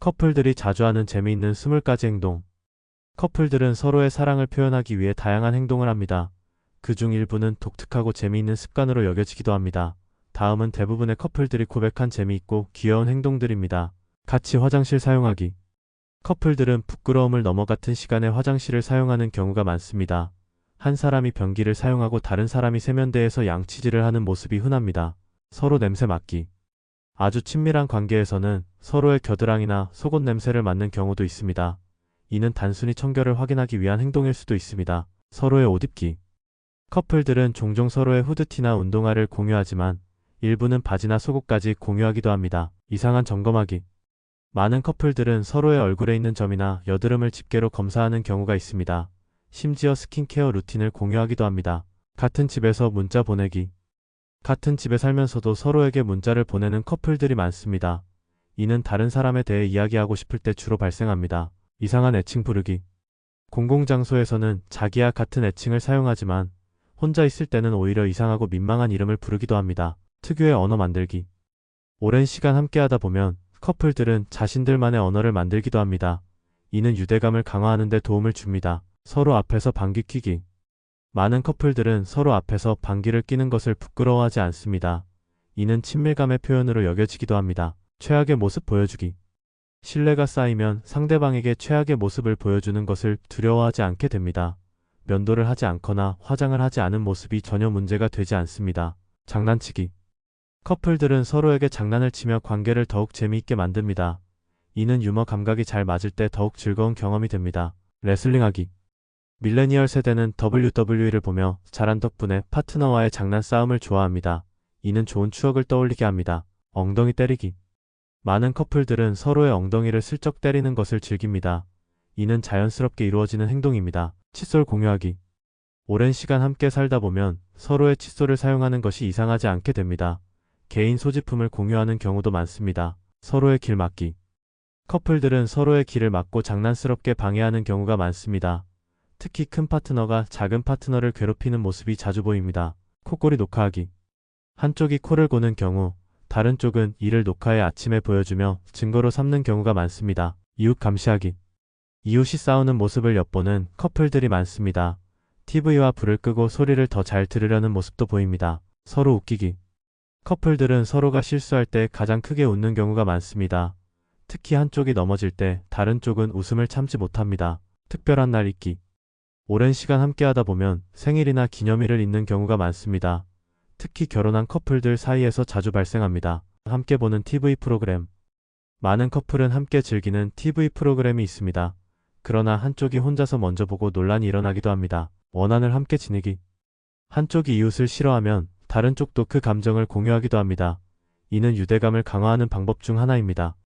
커플들이 자주 하는 재미있는 20가지 행동. 커플들은 서로의 사랑을 표현하기 위해 다양한 행동을 합니다. 그중 일부는 독특하고 재미있는 습관으로 여겨지기도 합니다. 다음은 대부분의 커플들이 고백한 재미있고 귀여운 행동들입니다. 같이 화장실 사용하기. 커플들은 부끄러움을 넘어 같은 시간에 화장실을 사용하는 경우가 많습니다. 한 사람이 변기를 사용하고 다른 사람이 세면대에서 양치질을 하는 모습이 흔합니다. 서로 냄새 맡기. 아주 친밀한 관계에서는 서로의 겨드랑이나 속옷 냄새를 맡는 경우도 있습니다. 이는 단순히 청결을 확인하기 위한 행동일 수도 있습니다. 서로의 옷 입기. 커플들은 종종 서로의 후드티나 운동화를 공유하지만 일부는 바지나 속옷까지 공유하기도 합니다. 이상한 점검하기. 많은 커플들은 서로의 얼굴에 있는 점이나 여드름을 집게로 검사하는 경우가 있습니다. 심지어 스킨케어 루틴을 공유하기도 합니다. 같은 집에서 문자 보내기. 같은 집에 살면서도 서로에게 문자를 보내는 커플들이 많습니다. 이는 다른 사람에 대해 이야기하고 싶을 때 주로 발생합니다. 이상한 애칭 부르기. 공공장소에서는 자기와 같은 애칭을 사용하지만 혼자 있을 때는 오히려 이상하고 민망한 이름을 부르기도 합니다. 특유의 언어 만들기. 오랜 시간 함께하다 보면 커플들은 자신들만의 언어를 만들기도 합니다. 이는 유대감을 강화하는 데 도움을 줍니다. 서로 앞에서 방귀 뀌기. 많은 커플들은 서로 앞에서 방귀를 뀌는 것을 부끄러워하지 않습니다. 이는 친밀감의 표현으로 여겨지기도 합니다. 최악의 모습 보여주기. 신뢰가 쌓이면 상대방에게 최악의 모습을 보여주는 것을 두려워하지 않게 됩니다. 면도를 하지 않거나 화장을 하지 않은 모습이 전혀 문제가 되지 않습니다. 장난치기. 커플들은 서로에게 장난을 치며 관계를 더욱 재미있게 만듭니다. 이는 유머 감각이 잘 맞을 때 더욱 즐거운 경험이 됩니다. 레슬링하기. 밀레니얼 세대는 WWE를 보며 자란 덕분에 파트너와의 장난 싸움을 좋아합니다. 이는 좋은 추억을 떠올리게 합니다. 엉덩이 때리기. 많은 커플들은 서로의 엉덩이를 슬쩍 때리는 것을 즐깁니다. 이는 자연스럽게 이루어지는 행동입니다. 칫솔 공유하기. 오랜 시간 함께 살다 보면 서로의 칫솔을 사용하는 것이 이상하지 않게 됩니다. 개인 소지품을 공유하는 경우도 많습니다. 서로의 길 막기. 커플들은 서로의 길을 막고 장난스럽게 방해하는 경우가 많습니다. 특히 큰 파트너가 작은 파트너를 괴롭히는 모습이 자주 보입니다. 코골이 녹화하기. 한쪽이 코를 고는 경우 다른 쪽은 이를 녹화해 아침에 보여주며 증거로 삼는 경우가 많습니다. 이웃 감시하기. 이웃이 싸우는 모습을 엿보는 커플들이 많습니다. TV와 불을 끄고 소리를 더 잘 들으려는 모습도 보입니다. 서로 웃기기. 커플들은 서로가 실수할 때 가장 크게 웃는 경우가 많습니다. 특히 한쪽이 넘어질 때 다른 쪽은 웃음을 참지 못합니다. 특별한 날 잊기. 오랜 시간 함께하다 보면 생일이나 기념일을 잊는 경우가 많습니다. 특히 결혼한 커플들 사이에서 자주 발생합니다. 함께 보는 TV 프로그램. 많은 커플은 함께 즐기는 TV 프로그램이 있습니다. 그러나 한쪽이 혼자서 먼저 보고 논란이 일어나기도 합니다. 원한을 함께 지니기. 한쪽이 이웃을 싫어하면 다른 쪽도 그 감정을 공유하기도 합니다. 이는 유대감을 강화하는 방법 중 하나입니다.